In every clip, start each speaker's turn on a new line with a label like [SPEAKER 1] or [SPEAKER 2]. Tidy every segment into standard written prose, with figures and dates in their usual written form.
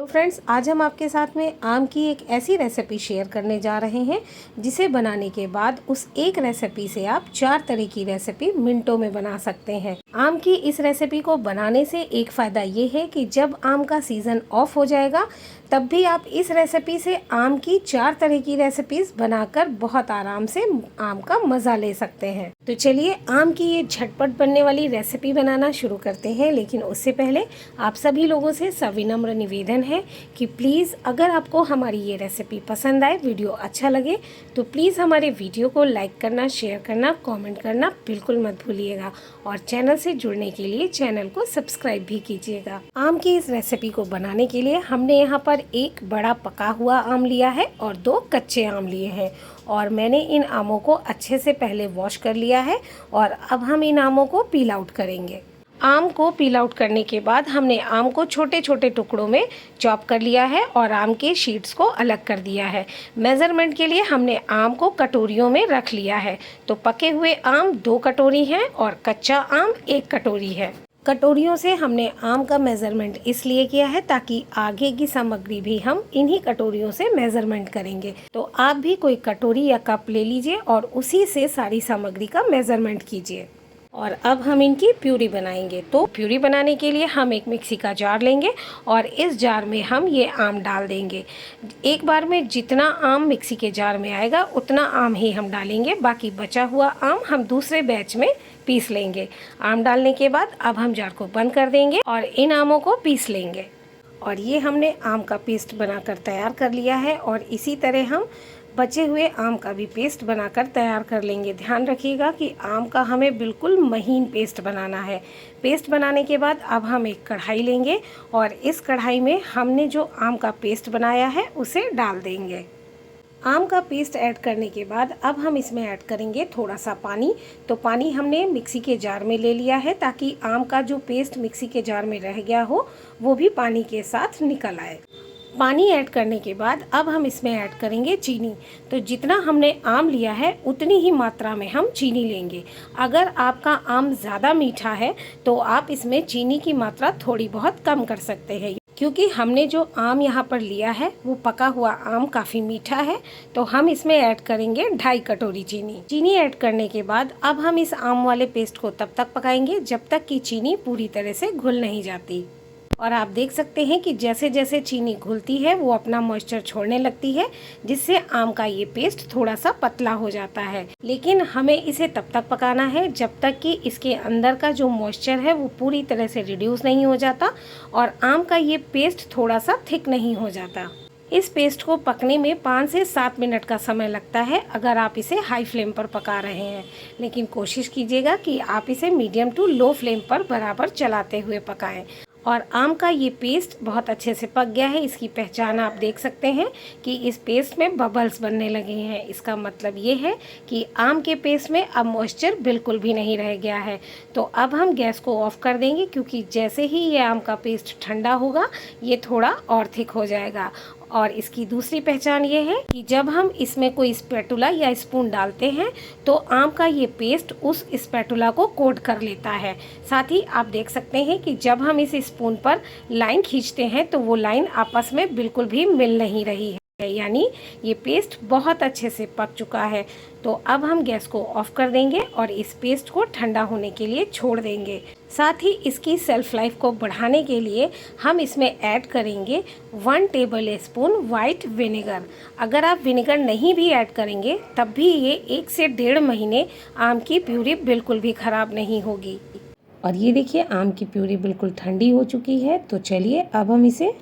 [SPEAKER 1] Hello friends, आज हम आपके साथ में आम की एक ऐसी रेसिपी शेयर करने जा रहे हैं जिसे बनाने के बाद उस एक रेसिपी से आप 4 तरह की रेसिपी मिनटों में बना सकते हैं। आम की इस रेसिपी को बनाने से एक फ़ायदा ये है कि जब आम का सीज़न ऑफ हो जाएगा तब भी आप इस रेसिपी से आम की 4 तरह की रेसिपीज़ बनाकर बहुत आराम से आम का मज़ा ले सकते हैं। तो चलिए आम की ये झटपट बनने वाली रेसिपी बनाना शुरू करते हैं। लेकिन उससे पहले आप सभी लोगों से सविनम्र निवेदन है कि प्लीज़ अगर आपको हमारी ये रेसिपी पसंद आए, वीडियो अच्छा लगे तो प्लीज़ हमारे वीडियो को लाइक करना, शेयर करना, कमेंट करना बिल्कुल मत भूलिएगा और चैनल से जुड़ने के लिए चैनल को सब्सक्राइब भी कीजिएगा। आम की इस रेसिपी को बनाने के लिए हमने यहाँ पर एक बड़ा पका हुआ आम लिया है और 2 कच्चे आम लिए हैं और मैंने इन आमों को अच्छे से पहले वॉश कर लिया है और अब हम इन आमों को पील आउट करेंगे। आम को पील आउट करने के बाद हमने आम को छोटे छोटे टुकड़ों में चॉप कर लिया है और आम के शीट्स को अलग कर दिया है। मेज़रमेंट के लिए हमने आम को कटोरियों में रख लिया है। तो पके हुए आम 2 कटोरी हैं और कच्चा आम 1 कटोरी है। कटोरियों से हमने आम का मेज़रमेंट इसलिए किया है ताकि आगे की सामग्री भी हम इन्हीं कटोरियों से मेज़रमेंट करेंगे। तो आप भी कोई कटोरी या कप ले लीजिए और उसी से सारी सामग्री का मेज़रमेंट कीजिए। और अब हम इनकी प्यूरी बनाएंगे। तो प्यूरी बनाने के लिए हम एक मिक्सी का जार लेंगे और इस जार में हम ये आम डाल देंगे। एक बार में जितना आम मिक्सी के जार में आएगा उतना आम ही हम डालेंगे, बाकी बचा हुआ आम हम दूसरे बैच में पीस लेंगे। आम डालने के बाद अब हम जार को बंद कर देंगे और इन आमों को पीस लेंगे। और ये हमने आम का पेस्ट बनाकर तैयार कर लिया है और इसी तरह हम बचे हुए आम का भी पेस्ट बनाकर तैयार कर लेंगे। ध्यान रखिएगा कि आम का हमें बिल्कुल महीन पेस्ट बनाना है। पेस्ट बनाने के बाद अब हम एक कढ़ाई लेंगे और इस कढ़ाई में हमने जो आम का पेस्ट बनाया है उसे डाल देंगे। आम का पेस्ट ऐड करने के बाद अब हम इसमें ऐड करेंगे थोड़ा सा पानी। तो पानी हमने मिक्सी के जार में ले लिया है ताकि आम का जो पेस्ट मिक्सी के जार में रह गया हो वो भी पानी के साथ निकल आए। पानी ऐड करने के बाद अब हम इसमें ऐड करेंगे चीनी। तो जितना हमने आम लिया है उतनी ही मात्रा में हम चीनी लेंगे। अगर आपका आम ज़्यादा मीठा है तो आप इसमें चीनी की मात्रा थोड़ी बहुत कम कर सकते हैं, क्योंकि हमने जो आम यहाँ पर लिया है वो पका हुआ आम काफ़ी मीठा है। तो हम इसमें ऐड करेंगे 2.5 कटोरी चीनी। चीनी ऐड करने के बाद अब हम इस आम वाले पेस्ट को तब तक पकाएंगे जब तक कि चीनी पूरी तरह से घुल नहीं जाती। और आप देख सकते हैं कि जैसे जैसे चीनी घुलती है वो अपना मॉइस्चर छोड़ने लगती है, जिससे आम का ये पेस्ट थोड़ा सा पतला हो जाता है। लेकिन हमें इसे तब तक पकाना है जब तक कि इसके अंदर का जो मॉइस्चर है वो पूरी तरह से रिड्यूस नहीं हो जाता और आम का ये पेस्ट थोड़ा सा थिक नहीं हो जाता। इस पेस्ट को पकने में 5 से 7 मिनट का समय लगता है अगर आप इसे हाई फ्लेम पर पका रहे हैं। लेकिन कोशिश कीजिएगा कि आप इसे मीडियम टू लो फ्लेम पर बराबर चलाते हुए पकाएं। और आम का ये पेस्ट बहुत अच्छे से पक गया है। इसकी पहचान आप देख सकते हैं कि इस पेस्ट में बबल्स बनने लगे हैं। इसका मतलब ये है कि आम के पेस्ट में अब मॉइस्चर बिल्कुल भी नहीं रह गया है। तो अब हम गैस को ऑफ कर देंगे, क्योंकि जैसे ही ये आम का पेस्ट ठंडा होगा ये थोड़ा और थिक हो जाएगा। और इसकी दूसरी पहचान ये है कि जब हम इसमें कोई स्पैटुला या स्पून डालते हैं तो आम का ये पेस्ट उस स्पैटुला को कोट कर लेता है। साथ ही आप देख सकते हैं कि जब हम इस स्पून पर लाइन खींचते हैं तो वो लाइन आपस में बिल्कुल भी मिल नहीं रही है, यानी ये पेस्ट बहुत अच्छे से पक चुका है। तो अब हम गैस को ऑफ कर देंगे और इस पेस्ट को ठंडा होने के लिए छोड़ देंगे। साथ ही इसकी सेल्फ लाइफ को बढ़ाने के लिए हम इसमें ऐड करेंगे 1 टेबल स्पून वाइट विनेगर। अगर आप विनेगर नहीं भी ऐड करेंगे तब भी ये 1 से 1.5 महीने आम की प्यूरी बिल्कुल भी ख़राब नहीं होगी। और ये देखिए आम की प्यूरी बिल्कुल ठंडी हो चुकी है। तो चलिए अब हम इसे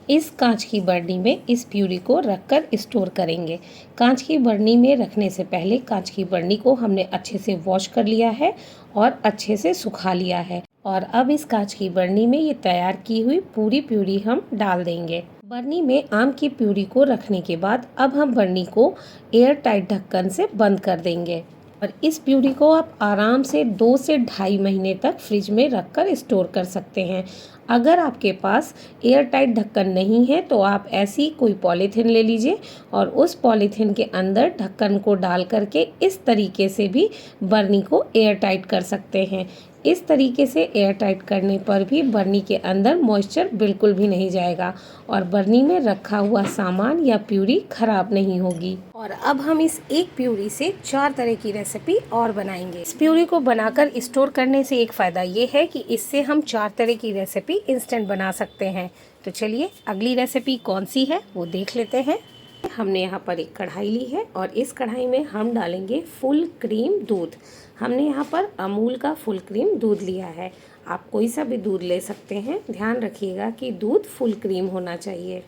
[SPEAKER 1] इस कांच की बरनी में इस प्यूरी को रखकर स्टोर करेंगे। कांच की बरनी में रखने से पहले कांच की बरनी को हमने अच्छे से वॉश कर लिया है और अच्छे से सुखा लिया है। और अब इस कांच की बरनी में ये तैयार की हुई पूरी प्यूरी हम डाल देंगे। बरनी में आम की प्यूरी को रखने के बाद अब हम बरनी को एयर टाइट ढक्कन से बंद कर देंगे। और इस प्यूरी को आप आराम से 2 से 2.5 महीने तक फ्रिज में रखकर स्टोर कर सकते हैं। अगर आपके पास एयर टाइट ढक्कन नहीं है तो आप ऐसी कोई पॉलीथीन ले लीजिए और उस पॉलीथीन के अंदर ढक्कन को डाल करके इस तरीके से भी बरनी को एयर टाइट कर सकते हैं। इस तरीके से एयर टाइट करने पर भी बर्नी के अंदर मॉइस्चर बिल्कुल भी नहीं जाएगा और बर्नी में रखा हुआ सामान या प्यूरी खराब नहीं होगी। और अब हम इस एक प्यूरी से 4 तरह की रेसिपी और बनाएंगे। इस प्यूरी को बनाकर स्टोर करने से एक फ़ायदा ये है कि इससे हम 4 तरह की रेसिपी इंस्टेंट बना सकते हैं। तो चलिए अगली रेसिपी कौन सी है वो देख लेते हैं। हमने यहाँ पर एक कढ़ाई ली है और इस कढ़ाई में हम डालेंगे फुल क्रीम दूध। हमने यहाँ पर अमूल का फुल क्रीम दूध लिया है। आप कोई सा भी दूध ले सकते हैं, ध्यान रखिएगा कि दूध फुल क्रीम होना चाहिए।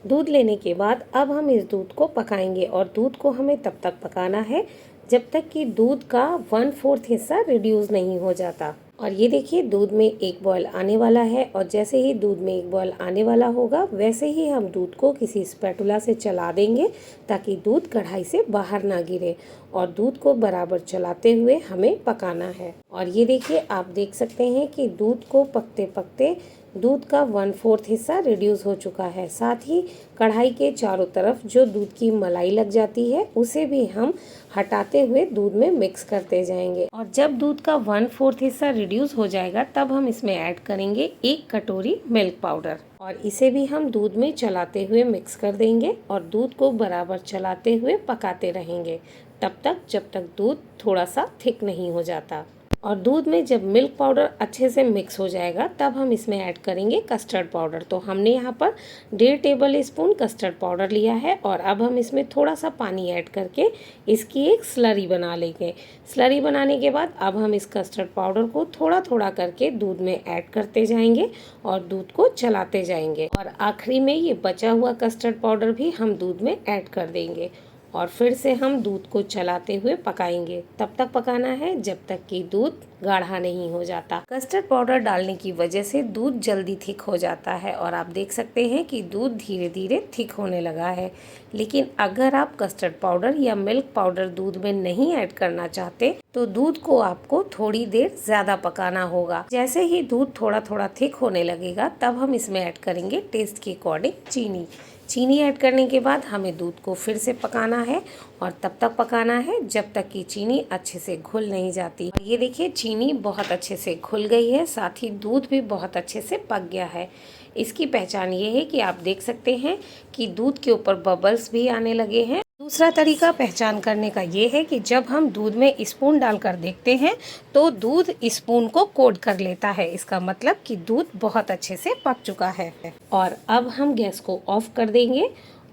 [SPEAKER 1] दूध लेने के बाद अब हम इस दूध को पकाएंगे और दूध को हमें तब तक पकाना है जब तक कि दूध का 1/4 हिस्सा रिड्यूस नहीं हो जाता। और ये देखिए दूध में एक बॉयल आने वाला है और जैसे ही दूध में एक बॉयल आने वाला होगा वैसे ही हम दूध को किसी स्पैटुला से चला देंगे ताकि दूध कढ़ाई से बाहर ना गिरे और दूध को बराबर चलाते हुए हमें पकाना है। और ये देखिए आप देख सकते हैं कि दूध को पकते पकते दूध का 1/4 हिस्सा रिड्यूस हो चुका है। साथ ही कढ़ाई के चारों तरफ जो दूध की मलाई लग जाती है उसे भी हम हटाते हुए दूध में मिक्स करते जाएंगे। और जब दूध का 1/4 हिस्सा रिड्यूस हो जाएगा तब हम इसमें ऐड करेंगे 1 कटोरी मिल्क पाउडर और इसे भी हम दूध में चलाते हुए मिक्स कर देंगे और दूध को बराबर चलाते हुए पकाते रहेंगे तब तक जब तक दूध थोड़ा सा थिक नहीं हो जाता। और दूध में जब मिल्क पाउडर अच्छे से मिक्स हो जाएगा तब हम इसमें ऐड करेंगे कस्टर्ड पाउडर। तो हमने यहाँ पर 1.5 टेबल स्पून कस्टर्ड पाउडर लिया है और अब हम इसमें थोड़ा सा पानी ऐड करके इसकी एक स्लरी बना लेंगे। स्लरी बनाने के बाद अब हम इस कस्टर्ड पाउडर को थोड़ा थोड़ा करके दूध में ऐड करते जाएंगे और दूध को चलाते जाएंगे और आखिरी में ये बचा हुआ कस्टर्ड पाउडर भी हम दूध में ऐड कर देंगे और फिर से हम दूध को चलाते हुए पकाएंगे। तब तक पकाना है जब तक कि दूध गाढ़ा नहीं हो जाता। कस्टर्ड पाउडर डालने की वजह से दूध जल्दी थिक हो जाता है और आप देख सकते हैं कि दूध धीरे धीरे थिक होने लगा है। लेकिन अगर आप कस्टर्ड पाउडर या मिल्क पाउडर दूध में नहीं ऐड करना चाहते तो दूध को आपको थोड़ी देर ज़्यादा पकाना होगा। जैसे ही दूध थोड़ा थोड़ा थिक होने लगेगा तब हम इसमें ऐड करेंगे टेस्ट के अकॉर्डिंग चीनी। चीनी ऐड करने के बाद हमें दूध को फिर से पकाना है और तब तक पकाना है जब तक कि चीनी अच्छे से घुल नहीं जाती। और ये देखिए चीनी बहुत अच्छे से घुल गई है, साथ ही दूध भी बहुत अच्छे से पक गया है। इसकी पहचान ये है कि आप देख सकते हैं कि दूध के ऊपर बबल्स भी आने लगे हैं। दूसरा तरीका पहचान करने का ये है कि जब हम दूध में स्पून डालकर देखते हैं तो दूध स्पून को कोट कर लेता है। इसका मतलब कि दूध बहुत अच्छे से पक चुका है। और अब हम गैस को ऑफ कर देंगे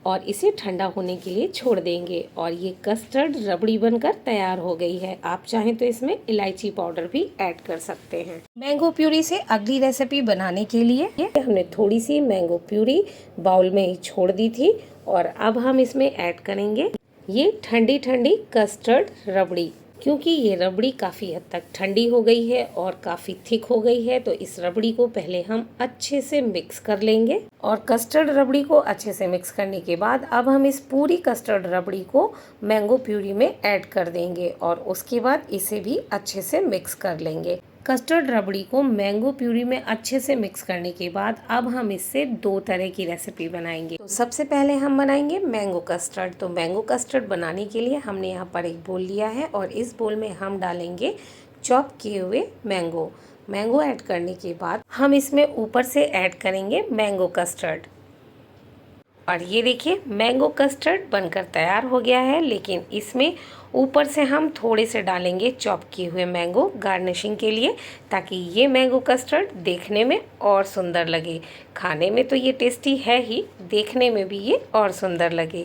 [SPEAKER 1] और इसे ठंडा होने के लिए छोड़ देंगे और ये कस्टर्ड रबड़ी बनकर तैयार हो गई है। आप चाहें तो इसमें इलायची पाउडर भी ऐड कर सकते हैं। मैंगो प्यूरी से अगली रेसिपी बनाने के लिए हमने थोड़ी सी मैंगो प्यूरी बाउल में ही छोड़ दी थी और अब हम इसमें ऐड करेंगे ये ठंडी ठंडी कस्टर्ड रबड़ी। क्योंकि ये रबड़ी काफ़ी हद तक ठंडी हो गई है और काफ़ी थिक हो गई है तो इस रबड़ी को पहले हम अच्छे से मिक्स कर लेंगे। और कस्टर्ड रबड़ी को अच्छे से मिक्स करने के बाद अब हम इस पूरी कस्टर्ड रबड़ी को मैंगो प्यूरी में ऐड कर देंगे और उसके बाद इसे भी अच्छे से मिक्स कर लेंगे। कस्टर्ड रबड़ी को मैंगो प्यूरी में अच्छे से मिक्स करने के बाद अब हम इससे 2 तरह की रेसिपी बनाएंगे। तो सबसे पहले हम बनाएंगे मैंगो कस्टर्ड। तो मैंगो कस्टर्ड बनाने के लिए हमने यहाँ पर एक बोल लिया है और इस बोल में हम डालेंगे चॉप किए हुए मैंगो ऐड करने के बाद हम इसमें ऊपर से ऐड करेंगे मैंगो कस्टर्ड। और ये देखिए मैंगो कस्टर्ड बनकर तैयार हो गया है, लेकिन इसमें ऊपर से हम थोड़े से डालेंगे चॉप किए हुए मैंगो गार्निशिंग के लिए, ताकि ये मैंगो कस्टर्ड देखने में और सुंदर लगे। खाने में तो ये टेस्टी है ही, देखने में भी ये और सुंदर लगे।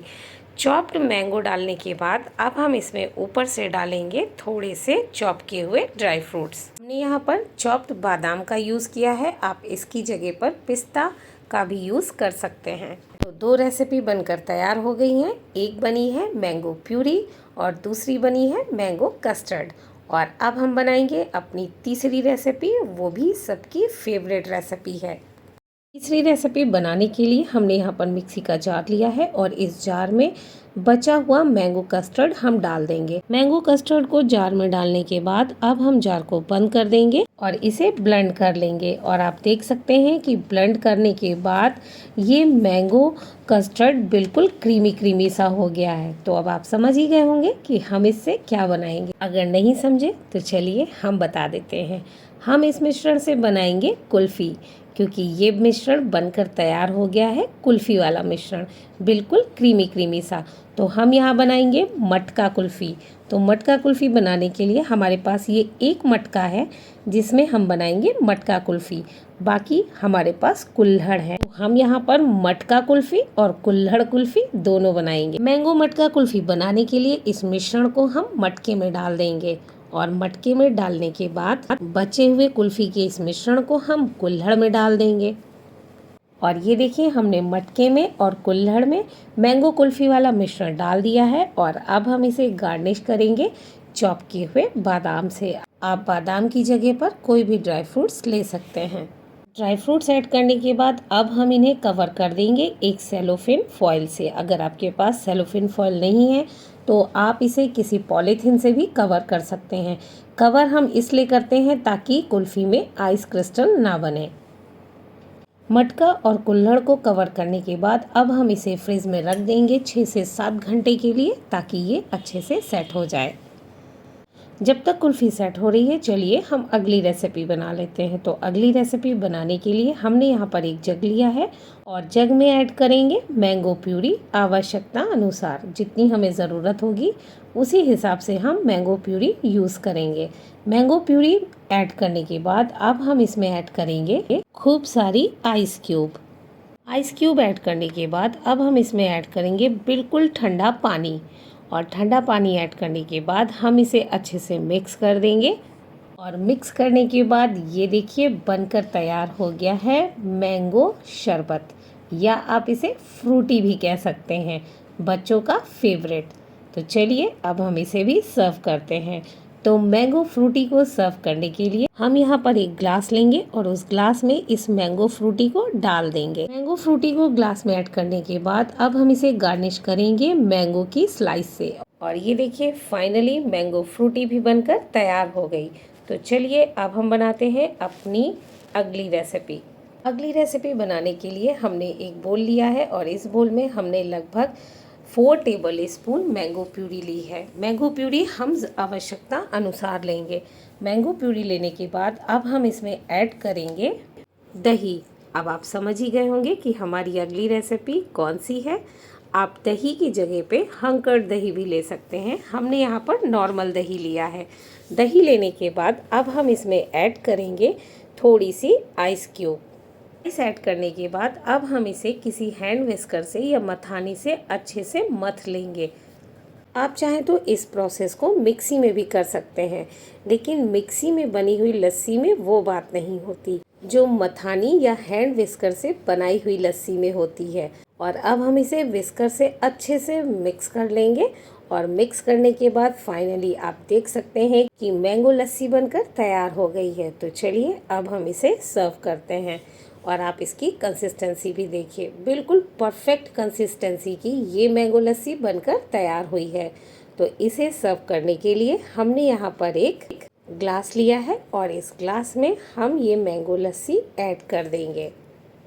[SPEAKER 1] चॉप्ड मैंगो डालने के बाद अब हम इसमें ऊपर से डालेंगे थोड़े से चॉप किए हुए ड्राई फ्रूट्स। हमने यहाँ पर चॉप्ड बादाम का यूज़ किया है, आप इसकी जगह पर पिस्ता का भी यूज़ कर सकते हैं। तो 2 रेसिपी बनकर तैयार हो गई हैं। एक बनी है मैंगो प्यूरी और दूसरी बनी है मैंगो कस्टर्ड। और अब हम बनाएंगे अपनी तीसरी रेसिपी, वो भी सबकी फेवरेट रेसिपी है। तीसरी रेसिपी बनाने के लिए हमने यहाँ पर मिक्सी का जार लिया है और इस जार में बचा हुआ मैंगो कस्टर्ड हम डाल देंगे। मैंगो कस्टर्ड को जार में डालने के बाद अब हम जार को बंद कर देंगे और इसे ब्लेंड कर लेंगे। और आप देख सकते हैं कि ब्लेंड करने के बाद ये मैंगो कस्टर्ड बिल्कुल क्रीमी क्रीमी सा हो गया है। तो अब आप समझ ही गए होंगे कि हम इससे क्या बनाएंगे। अगर नहीं समझे तो चलिए हम बता देते हैं। हम इस मिश्रण से बनाएंगे कुल्फ़ी, क्योंकि ये मिश्रण बनकर तैयार हो गया है कुल्फ़ी वाला मिश्रण, बिल्कुल क्रीमी क्रीमी सा। तो हम यहाँ बनाएंगे मटका कुल्फ़ी। तो मटका कुल्फ़ी बनाने के लिए हमारे पास ये एक मटका है जिसमें हम बनाएंगे मटका कुल्फ़ी, बाकी हमारे पास कुल्हड़ है। तो हम यहाँ पर मटका कुल्फ़ी और कुल्हड़ कुल्फ़ी दोनों बनाएंगे। मैंगो मटका कुल्फ़ी बनाने के लिए इस मिश्रण को हम मटके में डाल देंगे और मटके में डालने के बाद बचे हुए कुल्फ़ी के इस मिश्रण को हम कुल्हड़ में डाल देंगे। और ये देखिए हमने मटके में और कुल्हड़ में मैंगो कुल्फ़ी वाला मिश्रण डाल दिया है। और अब हम इसे गार्निश करेंगे चॉप किए हुए बादाम से। आप बादाम की जगह पर कोई भी ड्राई फ्रूट्स ले सकते हैं। ड्राई फ्रूट्स ऐड करने के बाद अब हम इन्हें कवर कर देंगे एक सेलोफेन फॉयल से। अगर आपके पास सेलोफेन फॉयल नहीं है तो आप इसे किसी पॉलीथीन से भी कवर कर सकते हैं। कवर हम इसलिए करते हैं ताकि कुल्फ़ी में आइस क्रिस्टल ना बने। मटका और कुल्हड़ को कवर करने के बाद अब हम इसे फ्रिज में रख देंगे 6 से 7 घंटे के लिए, ताकि ये अच्छे से सेट हो जाए। जब तक कुल्फ़ी सेट हो रही है चलिए हम अगली रेसिपी बना लेते हैं। तो अगली रेसिपी बनाने के लिए हमने यहाँ पर एक जग लिया है और जग में ऐड करेंगे मैंगो प्यूरी। आवश्यकता अनुसार जितनी हमें ज़रूरत होगी उसी हिसाब से हम मैंगो प्यूरी यूज़ करेंगे। मैंगो प्यूरी ऐड करने के बाद अब हम इसमें ऐड करेंगे खूब सारी ice cube. Ice cube add करने के बाद अब हम इसमें ऐड करेंगे बिल्कुल ठंडा पानी। और ठंडा पानी ऐड करने के बाद हम इसे अच्छे से मिक्स कर देंगे। और मिक्स करने के बाद ये देखिए बनकर तैयार हो गया है मैंगो शरबत, या आप इसे फ्रूटी भी कह सकते हैं, बच्चों का फेवरेट। तो चलिए अब हम इसे भी सर्व करते हैं। तो मैंगो फ्रूटी को सर्व करने के लिए हम यहाँ पर एक ग्लास लेंगे और उस ग्लास में इस मैंगो फ्रूटी को डाल देंगे। मैंगो फ्रूटी को ग्लास में ऐड करने के बाद अब हम इसे गार्निश करेंगे मैंगो की स्लाइस से। और ये देखिए फाइनली मैंगो फ्रूटी भी बनकर तैयार हो गई। तो चलिए अब हम बनाते हैं अपनी अगली रेसिपी। अगली रेसिपी बनाने के लिए हमने एक बोल लिया है और इस बोल में हमने लगभग 4 टेबल स्पून मैंगो प्यूरी ली है। मैंगो प्यूरी हम आवश्यकता अनुसार लेंगे। मैंगो प्यूरी लेने के बाद अब हम इसमें ऐड करेंगे दही। अब आप समझ ही गए होंगे कि हमारी अगली रेसिपी कौन सी है। आप दही की जगह पे हंकड़ दही भी ले सकते हैं। हमने यहाँ पर नॉर्मल दही लिया है। दही लेने के बाद अब हम इसमें ऐड करेंगे थोड़ी सी आइस क्यूब। आइस ऐड करने के बाद अब हम इसे किसी हैंड विस्कर से या मथानी से अच्छे से मथ लेंगे। आप चाहें तो इस प्रोसेस को मिक्सी में भी कर सकते हैं, लेकिन मिक्सी में बनी हुई लस्सी में वो बात नहीं होती जो मथानी या हैंड विस्कर से बनाई हुई लस्सी में होती है। और अब हम इसे विस्कर से अच्छे से मिक्स कर लेंगे। और मिक्स करने के बाद फाइनली आप देख सकते हैं कि मैंगो लस्सी बनकर तैयार हो गई है। तो चलिए अब हम इसे सर्व करते हैं। और आप इसकी कंसिस्टेंसी भी देखिए, बिल्कुल परफेक्ट कंसिस्टेंसी की ये मैंगो लस्सी बनकर तैयार हुई है। तो इसे सर्व करने के लिए हमने यहाँ पर एक ग्लास लिया है और इस ग्लास में हम ये मैंगो लस्सी ऐड कर देंगे।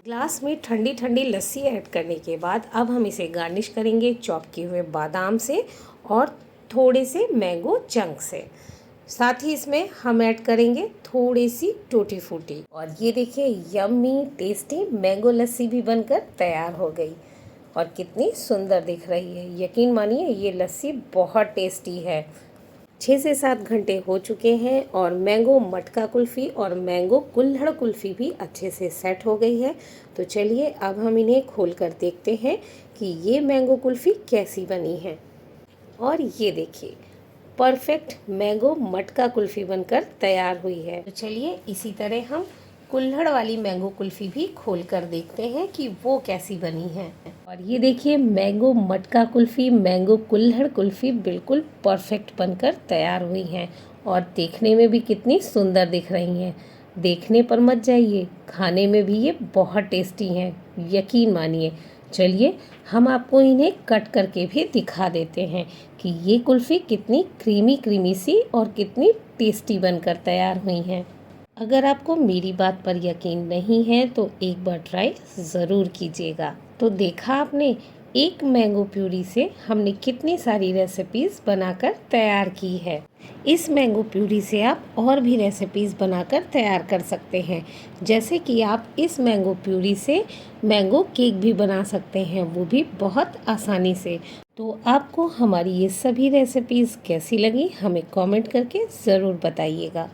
[SPEAKER 1] ग्लास में ठंडी ठंडी लस्सी ऐड करने के बाद अब हम इसे गार्निश करेंगे चॉप किए हुए बादाम से और थोड़े से मैंगो चंक से। साथ ही इसमें हम ऐड करेंगे थोड़ी सी टूटी फूटी। और ये देखिए यम्मी टेस्टी मैंगो लस्सी भी बनकर तैयार हो गई और कितनी सुंदर दिख रही है। यकीन मानिए ये लस्सी बहुत टेस्टी है। 6 से 7 घंटे हो चुके हैं और मैंगो मटका कुल्फ़ी और मैंगो कुल्हड़ कुल्फ़ी भी अच्छे से सेट हो गई है। तो चलिए अब हम इन्हें खोल कर देखते हैं कि ये मैंगो कुल्फ़ी कैसी बनी है। और ये देखिए परफेक्ट मैंगो मटका कुल्फ़ी बनकर तैयार हुई है। तो चलिए इसी तरह हम कुल्हड़ वाली मैंगो कुल्फ़ी भी खोल कर देखते हैं कि वो कैसी बनी है। और ये देखिए मैंगो मटका कुल्फ़ी, मैंगो कुल्हड़ कुल्फ़ी बिल्कुल परफेक्ट बनकर तैयार हुई हैं और देखने में भी कितनी सुंदर दिख रही हैं। देखने पर मत जाइए, खाने में भी ये बहुत टेस्टी हैं, यकीन मानिए। चलिए हम आपको इन्हें कट करके भी दिखा देते हैं कि ये कुल्फ़ी कितनी क्रीमी क्रीमी सी और कितनी टेस्टी बनकर तैयार हुई हैं। अगर आपको मेरी बात पर यकीन नहीं है तो एक बार ट्राई ज़रूर कीजिएगा। तो देखा आपने, एक मैंगो प्यूरी से हमने कितनी सारी रेसिपीज़ बनाकर तैयार की है। इस मैंगो प्यूरी से आप और भी रेसिपीज़ बनाकर तैयार कर सकते हैं। जैसे कि आप इस मैंगो प्यूरी से मैंगो केक भी बना सकते हैं, वो भी बहुत आसानी से। तो आपको हमारी ये सभी रेसिपीज़ कैसी लगी हमें कमेंट करके ज़रूर बताइएगा।